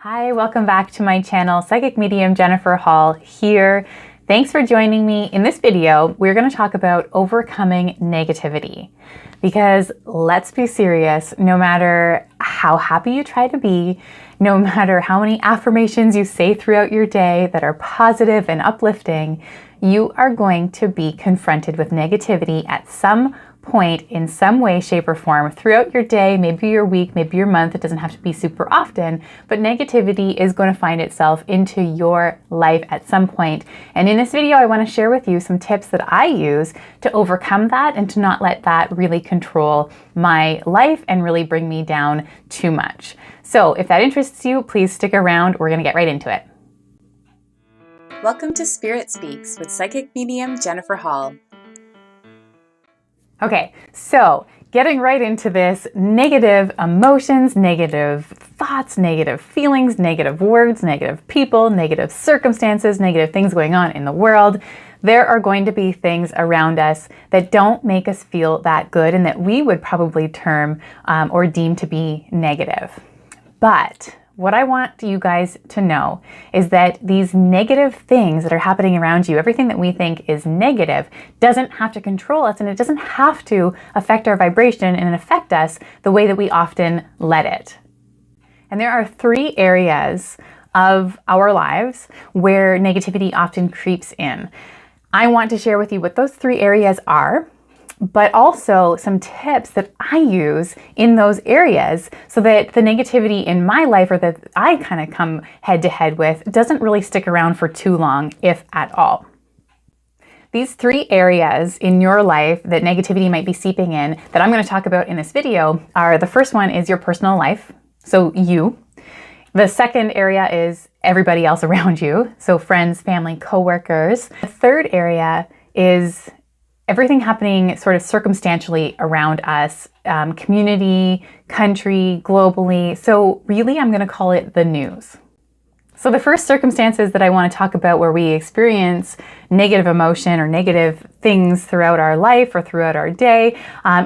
Hi, welcome back to my channel. Psychic medium Jennifer Hall here. Thanks for joining me. In this video, we're going to talk about overcoming negativity. Because let's be serious, no matter how happy you try to be, no matter how many affirmations you say throughout your day that are positive and uplifting, you are going to be confronted with negativity at some point in some way, shape, or form throughout your day, maybe your week, maybe your month. It doesn't have to be super often, but negativity is going to find itself into your life at some point. And in this video, I want to share with you some tips that I use to overcome that and to not let that really control my life and really bring me down too much. So if that interests you, please stick around. We're going to get right into it. Welcome to Spirit Speaks with Psychic Medium Jennifer Hall. Okay, so getting right into this, negative emotions, negative thoughts, negative feelings, negative words, negative people, negative circumstances, negative things going on in the world. There are going to be things around us that don't make us feel that good and that we would probably term or deem to be negative. But what I want you guys to know is that these negative things that are happening around you, everything that we think is negative, doesn't have to control us and it doesn't have to affect our vibration and affect us the way that we often let it. And there are 3 areas of our lives where negativity often creeps in. I want to share with you what those 3 areas are, but also some tips that I use in those areas so that the negativity in my life or that I kind of come head to head with doesn't really stick around for too long, if at all. These 3 areas in your life that negativity might be seeping in that I'm going to talk about in this video are: the first one is your personal life, so you. The second area is everybody else around you, so friends, family, coworkers. The third area is everything happening sort of circumstantially around us, community, country, globally. So really, I'm going to call it the news. So the first circumstances that I want to talk about where we experience negative emotion or negative things throughout our life or throughout our day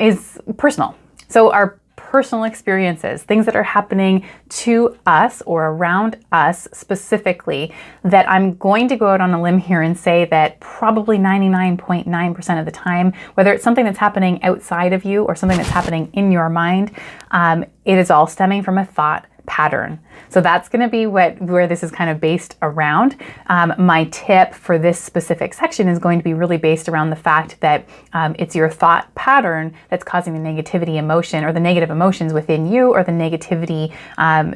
is personal. So our personal experiences, things that are happening to us or around us specifically, that I'm going to go out on a limb here and say that probably 99.9% of the time, whether it's something that's happening outside of you or something that's happening in your mind, it is all stemming from a thought pattern. So that's going to be where this is kind of based around. My tip for this specific section is going to be really based around the fact that it's your thought pattern that's causing the negativity emotion or the negative emotions within you, or the negativity,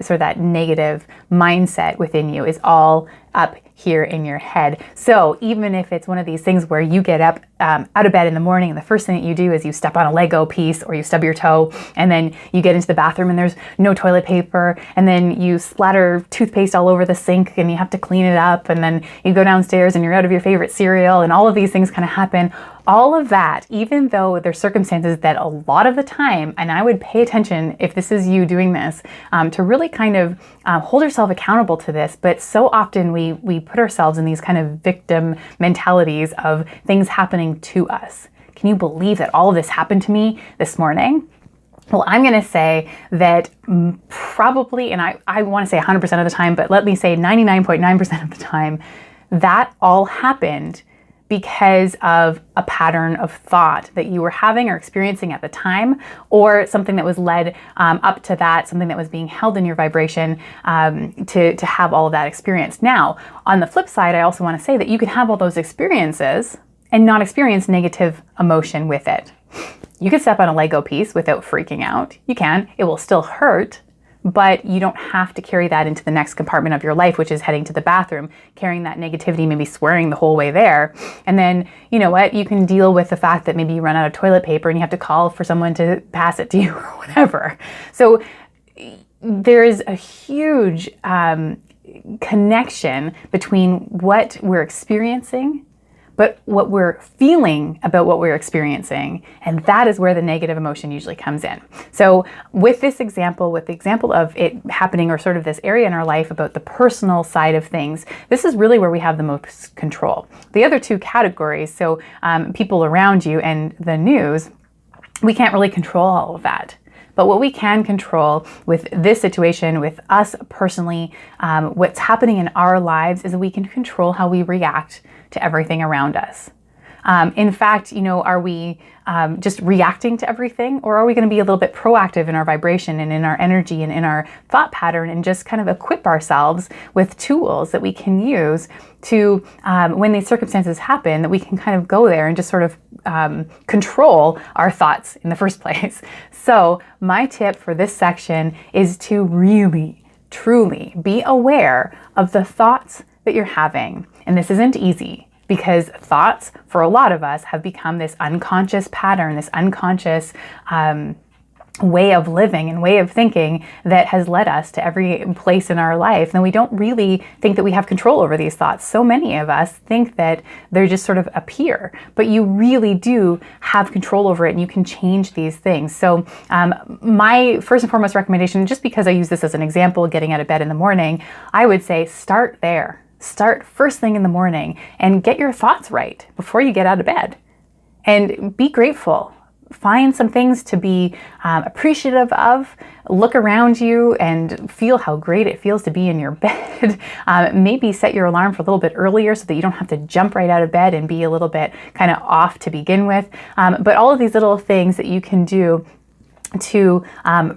sort of that negative mindset within you is all up here in your head. So even if it's one of these things where you get up out of bed in the morning and the first thing that you do is you step on a Lego piece or you stub your toe, and then you get into the bathroom and there's no toilet paper, and then you splatter toothpaste all over the sink and you have to clean it up, and then you go downstairs and you're out of your favorite cereal, and all of these things kind of happen. All of that, even though there's circumstances that a lot of the time, and I would pay attention if this is you doing this, to really kind of hold yourself accountable to this, but so often we put ourselves in these kind of victim mentalities of things happening to us. Can you believe that all of this happened to me this morning? Well, I'm going to say that probably, and I want to say 100% of the time, but let me say 99.9% of the time, that all happened because of a pattern of thought that you were having or experiencing at the time, or something that was led up to that, something that was being held in your vibration to have all of that experience. Now, on the flip side, I also want to say that you can have all those experiences and not experience negative emotion with it. You can step on a Lego piece without freaking out. You can. It will still hurt, but you don't have to carry that into the next compartment of your life, which is heading to the bathroom, carrying that negativity, maybe swearing the whole way there. And then, you know what, you can deal with the fact that maybe you run out of toilet paper and you have to call for someone to pass it to you or whatever. So there is a huge connection between what we're experiencing, but what we're feeling about what we're experiencing, and that is where the negative emotion usually comes in. So with this example, with the example of it happening, or sort of this area in our life about the personal side of things, this is really where we have the most control. The other 2 categories, so people around you and the news, we can't really control all of that. But what we can control with this situation, with us personally, what's happening in our lives is that we can control how we react to everything around us. In fact, are we just reacting to everything, or are we going to be a little bit proactive in our vibration and in our energy and in our thought pattern, and just kind of equip ourselves with tools that we can use to, when these circumstances happen, that we can kind of go there and just sort of control our thoughts in the first place. So my tip for this section is to really, truly be aware of the thoughts that you're having. And this isn't easy, because thoughts, for a lot of us, have become this unconscious pattern, this unconscious way of living and way of thinking that has led us to every place in our life. And we don't really think that we have control over these thoughts. So many of us think that they're just sort of appear, but you really do have control over it, and you can change these things. So my first and foremost recommendation, just because I use this as an example, getting out of bed in the morning, I would say start there. Start first thing in the morning and get your thoughts right before you get out of bed. And be grateful. Find some things to be appreciative of. Look around you and feel how great it feels to be in your bed. Maybe set your alarm for a little bit earlier so that you don't have to jump right out of bed and be a little bit kind of off to begin with. But all of these little things that you can do to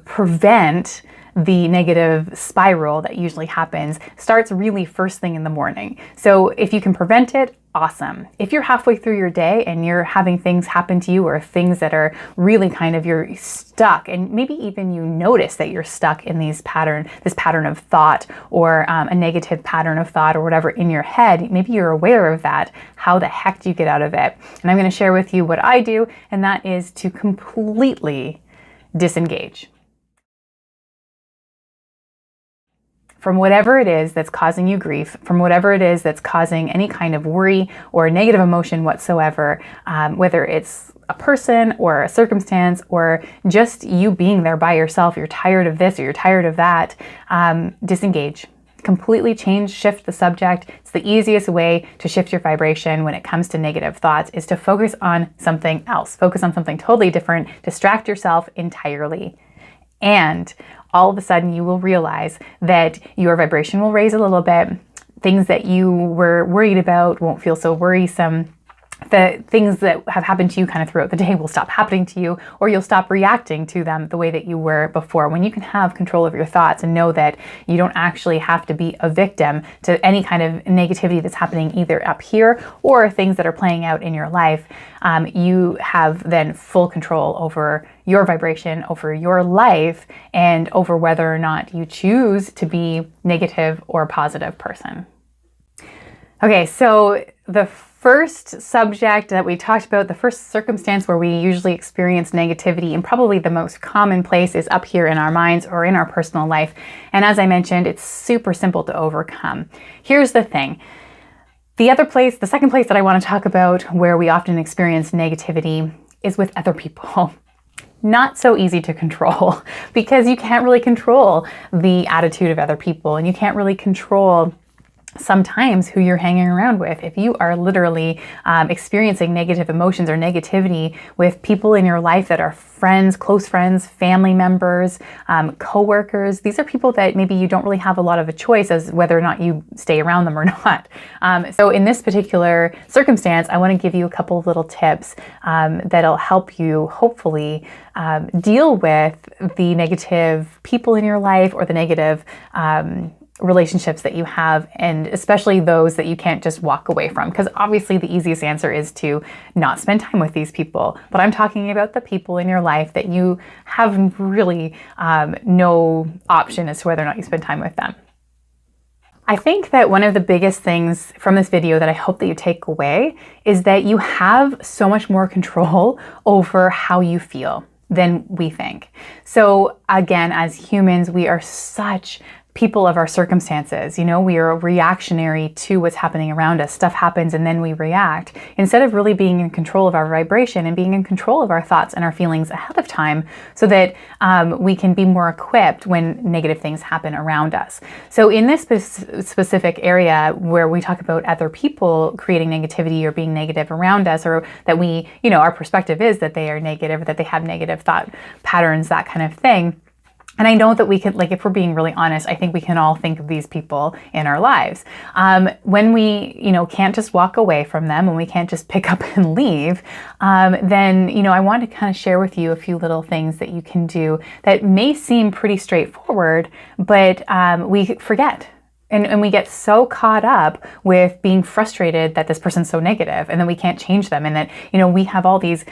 prevent the negative spiral that usually happens starts really first thing in the morning. So if you can prevent it, awesome. If you're halfway through your day and you're having things happen to you, or things that are really kind of, you're stuck, and maybe even you notice that you're stuck in this pattern of thought, or a negative pattern of thought, or whatever in your head, maybe you're aware of that. How the heck do you get out of it? And I'm going to share with you what I do, and that is to completely disengage from whatever it is that's causing you grief, from whatever it is that's causing any kind of worry or negative emotion whatsoever, whether it's a person or a circumstance or just you being there by yourself. You're tired of this or you're tired of that. Disengage. Completely shift the subject. It's the easiest way to shift your vibration when it comes to negative thoughts, is to focus on something else. Focus on something totally different. Distract yourself entirely. And all of a sudden you will realize that your vibration will raise a little bit. Things that you were worried about won't feel so worrisome. The things that have happened to you kind of throughout the day will stop happening to you, or you'll stop reacting to them the way that you were before. When you can have control of your thoughts and know that you don't actually have to be a victim to any kind of negativity that's happening either up here or things that are playing out in your life, you have then full control over your vibration, over your life, and over whether or not you choose to be negative or positive person. Okay, so the first subject that we talked about, the first circumstance where we usually experience negativity, and probably the most common place, is up here in our minds or in our personal life. And as I mentioned, it's super simple to overcome. Here's the thing. The second place that I want to talk about where we often experience negativity is with other people. Not so easy to control, because you can't really control the attitude of other people, and you can't really control sometimes who you're hanging around with. If you are literally experiencing negative emotions or negativity with people in your life that are friends, close friends, family members, co-workers, these are people that maybe you don't really have a lot of a choice as whether or not you stay around them or not. So in this particular circumstance, I want to give you a couple of little tips that'll help you hopefully deal with the negative people in your life, or the negative relationships that you have, and especially those that you can't just walk away from, because obviously the easiest answer is to not spend time with these people. But I'm talking about the people in your life that you have really no option as to whether or not you spend time with them. I think that one of the biggest things from this video that I hope that you take away is that you have so much more control over how you feel than we think. So again, as humans, we are such people of our circumstances. We are reactionary to what's happening around us. Stuff happens and then we react. Instead of really being in control of our vibration and being in control of our thoughts and our feelings ahead of time so that we can be more equipped when negative things happen around us. So in this specific area where we talk about other people creating negativity or being negative around us, or that we, our perspective is that they are negative, or that they have negative thought patterns, that kind of thing. And I know that we could, if we're being really honest, I think we can all think of these people in our lives. When we, can't just walk away from them, when we can't just pick up and leave, then, I want to kind of share with you a few little things that you can do that may seem pretty straightforward, but we forget. And we get so caught up with being frustrated that this person's so negative and then we can't change them. And that, we have all these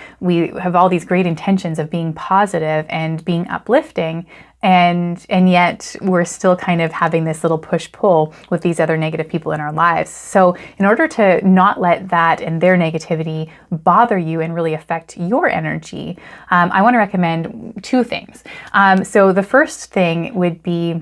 great intentions of being positive and being uplifting. And yet we're still kind of having this little push-pull with these other negative people in our lives. So in order to not let that and their negativity bother you and really affect your energy, I want to recommend two things. So the first thing would be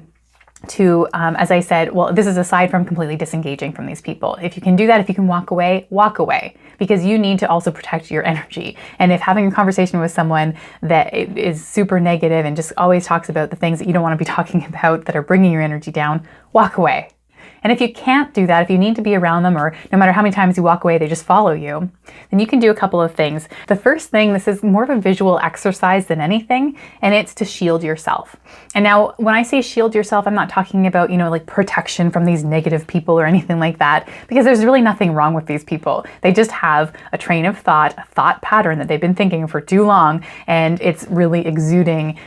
to, as I said, well, this is aside from completely disengaging from these people. If you can do that, if you can walk away, because you need to also protect your energy. And if having a conversation with someone that is super negative and just always talks about the things that you don't want to be talking about that are bringing your energy down, walk away. And if you can't do that, if you need to be around them, or no matter how many times you walk away, they just follow you, then you can do a couple of things. The first thing, this is more of a visual exercise than anything, and it's to shield yourself. And now when I say shield yourself, I'm not talking about, protection from these negative people or anything like that, because there's really nothing wrong with these people. They just have a train of thought, a thought pattern that they've been thinking for too long, and it's really exuding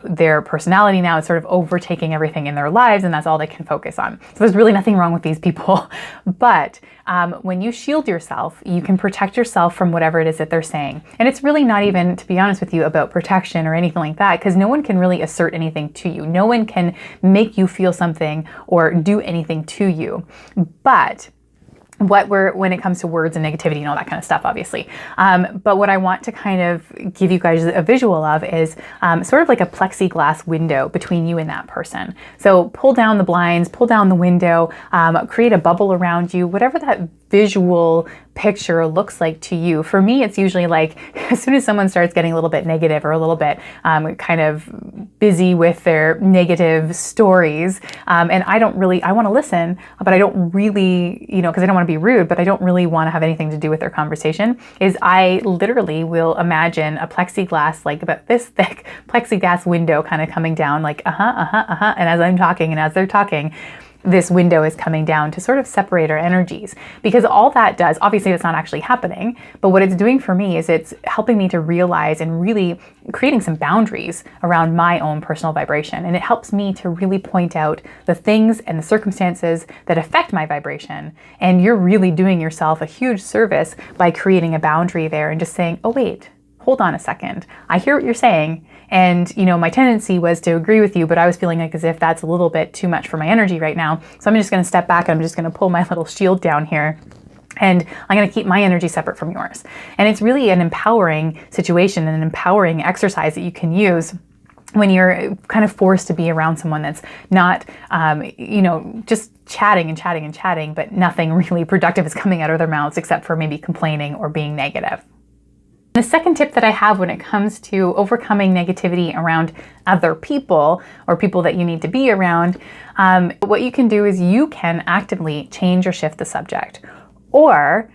their personality now. It's sort of overtaking everything in their lives, and that's all they can focus on. So there's really nothing wrong with these people. But when you shield yourself, you can protect yourself from whatever it is that they're saying. And it's really not even, to be honest with you, about protection or anything like that, because no one can really assert anything to you. No one can make you feel something or do anything to you. But when it comes to words and negativity and all that kind of stuff, obviously. But what I want to kind of give you guys a visual of is sort of like a plexiglass window between you and that person. So pull down the blinds, pull down the window, create a bubble around you, whatever that visual picture looks like to you. For me, it's usually like as soon as someone starts getting a little bit negative or a little bit kind of busy with their negative stories, and I want to listen, but I don't really, because I don't want to be rude, but I don't really want to have anything to do with their conversation, is I literally will imagine a plexiglass, like about this thick plexiglass window kind of coming down, like and as I'm talking and as they're talking, this window is coming down to sort of separate our energies. Because all that does, obviously it's not actually happening, but what it's doing for me is it's helping me to realize and really creating some boundaries around my own personal vibration. And it helps me to really point out the things and the circumstances that affect my vibration. And you're really doing yourself a huge service by creating a boundary there and just saying, oh wait, hold on a second. I hear what you're saying. And, my tendency was to agree with you, but I was feeling like as if that's a little bit too much for my energy right now. So I'm just going to step back and I'm just going to pull my little shield down here. And I'm going to keep my energy separate from yours. And it's really an empowering situation and an empowering exercise that you can use when you're kind of forced to be around someone that's not, just chatting and chatting and chatting, but nothing really productive is coming out of their mouths except for maybe complaining or being negative. The second tip that I have when it comes to overcoming negativity around other people or people that you need to be around, what you can do is you can actively change or shift the subject. Or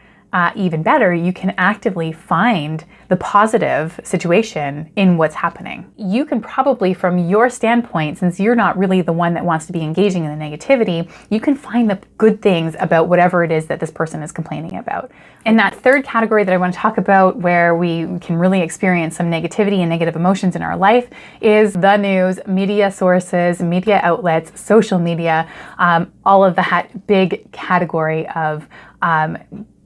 even better, you can actively find the positive situation in what's happening. You can probably, from your standpoint, since you're not really the one that wants to be engaging in the negativity, you can find the good things about whatever it is that this person is complaining about. And that third category that I want to talk about, where we can really experience some negativity and negative emotions in our life, is the news, media sources, media outlets, social media, all of that big category of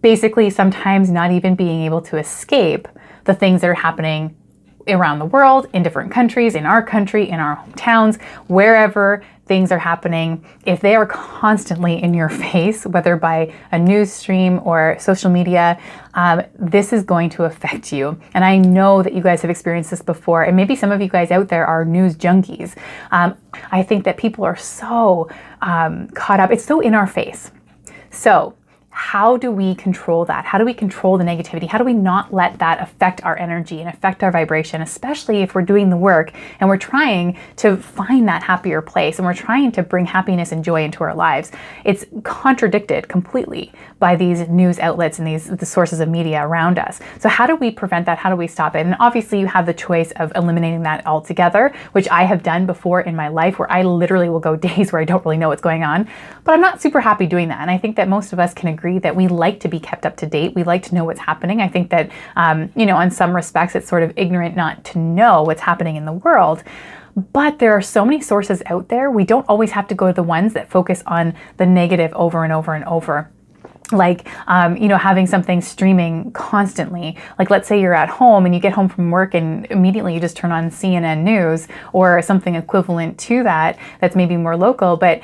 basically sometimes not even being able to escape the things that are happening around the world, in different countries, in our country, in our towns, wherever things are happening, if they are constantly in your face, whether by a news stream or social media, this is going to affect you. And I know that you guys have experienced this before, and maybe some of you guys out there are news junkies. I think that people are so caught up. It's so in our face. So how do we control that? How do we control the negativity? How do we not let that affect our energy and affect our vibration, especially if we're doing the work and we're trying to find that happier place and we're trying to bring happiness and joy into our lives? It's contradicted completely by these news outlets and the sources of media around us. So how do we prevent that? How do we stop it? And obviously you have the choice of eliminating that altogether, which I have done before in my life, where I literally will go days where I don't really know what's going on, but I'm not super happy doing that. And I think that most of us can agree that we like to be kept up to date. We like to know what's happening. I think that, in some respects, it's sort of ignorant not to know what's happening in the world. But there are so many sources out there. We don't always have to go to the ones that focus on the negative over and over and over. Like, having something streaming constantly. Like, let's say you're at home and you get home from work and immediately you just turn on CNN News or something equivalent to that that's maybe more local. But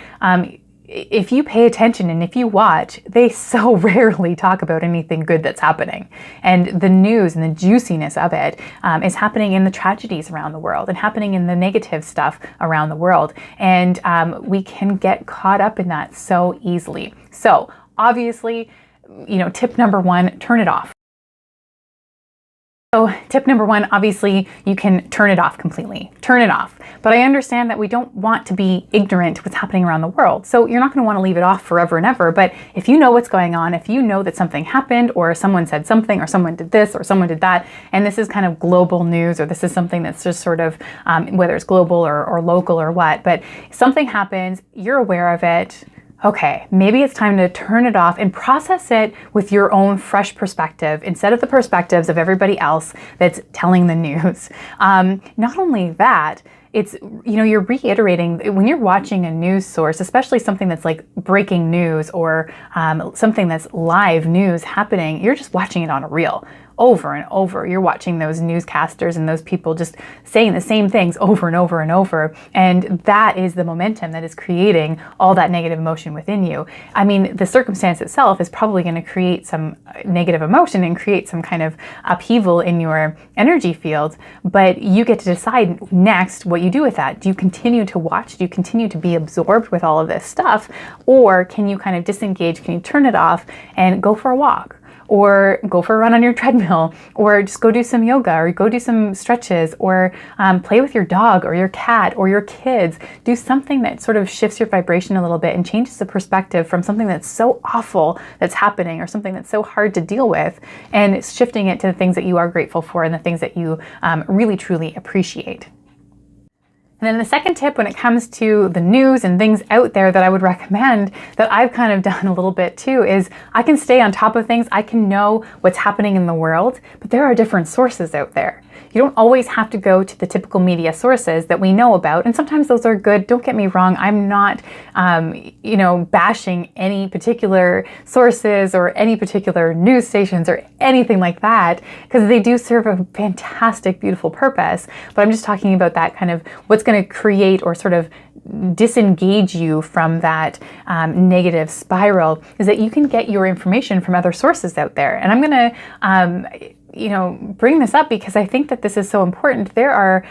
if you pay attention and if you watch, they so rarely talk about anything good that's happening. And the news and the juiciness of it is happening in the tragedies around the world and happening in the negative stuff around the world. And we can get caught up in that so easily. So obviously, tip number one, turn it off. So tip number one, obviously you can turn it off completely, turn it off. But I understand that we don't want to be ignorant to what's happening around the world. So you're not going to want to leave it off forever and ever. But if you know what's going on, if you know that something happened or someone said something or someone did this or someone did that, and this is kind of global news, or this is something that's just sort of, whether it's global or local or what, but something happens, you're aware of it. Okay, maybe it's time to turn it off and process it with your own fresh perspective instead of the perspectives of everybody else that's telling the news. Not only that, it's, you're reiterating when you're watching a news source, especially something that's like breaking news or something that's live news happening, you're just watching it on a reel. Over and over. You're watching those newscasters and those people just saying the same things over and over and over. And that is the momentum that is creating all that negative emotion within you. I mean, the circumstance itself is probably going to create some negative emotion and create some kind of upheaval in your energy field, but you get to decide next what you do with that. Do you continue to watch? Do you continue to be absorbed with all of this stuff? Or can you kind of disengage? Can you turn it off and go for a walk? Or go for a run on your treadmill, or just go do some yoga, or go do some stretches, or play with your dog or your cat or your kids. Do something that sort of shifts your vibration a little bit and changes the perspective from something that's so awful that's happening or something that's so hard to deal with, and it's shifting it to the things that you are grateful for and the things that you really truly appreciate. And then the second tip when it comes to the news and things out there that I would recommend, that I've kind of done a little bit too, is I can stay on top of things. I can know what's happening in the world, but there are different sources out there. You don't always have to go to the typical media sources that we know about. And sometimes those are good. Don't get me wrong. I'm not, bashing any particular sources or any particular news stations or anything like that, because they do serve a fantastic, beautiful purpose. But I'm just talking about that kind of what's going to create or sort of disengage you from that negative spiral, is that you can get your information from other sources out there. And I'm going to bring this up because I think that this is so important. There are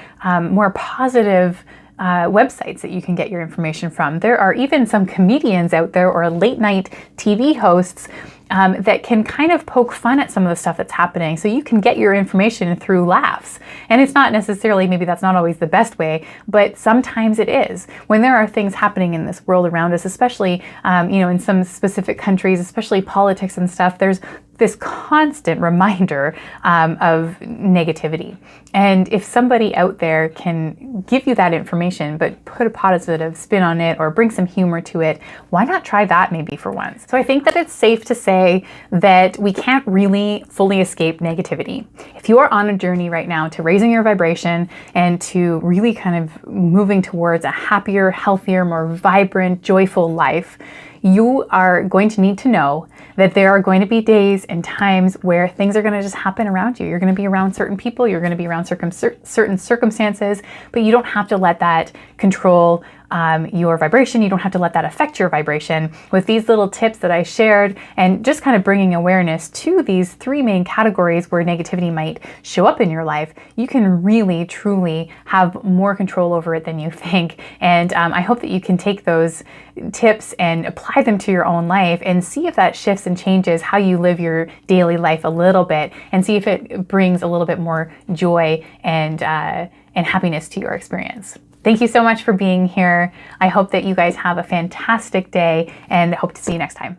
more positive websites that you can get your information from. There are even some comedians out there or late night TV hosts that can kind of poke fun at some of the stuff that's happening. So you can get your information through laughs. And it's not necessarily, maybe that's not always the best way, but sometimes it is. When there are things happening in this world around us, especially, in some specific countries, especially politics and stuff, there's this constant reminder of negativity. And if somebody out there can give you that information, but put a positive spin on it or bring some humor to it, why not try that maybe for once? So I think that it's safe to say that we can't really fully escape negativity. If you are on a journey right now to raising your vibration and to really kind of moving towards a happier, healthier, more vibrant, joyful life, you are going to need to know that there are going to be days and times where things are going to just happen around you. You're going to be around certain people, you're going to be around certain circumstances, but you don't have to let that control your vibration. You don't have to let that affect your vibration. With these little tips that I shared and just kind of bringing awareness to these three main categories where negativity might show up in your life, you can really, truly have more control over it than you think. And I hope that you can take those tips and apply them to your own life and see if that shifts and changes how you live your daily life a little bit, and see if it brings a little bit more joy and happiness to your experience. Thank you so much for being here. I hope that you guys have a fantastic day and hope to see you next time.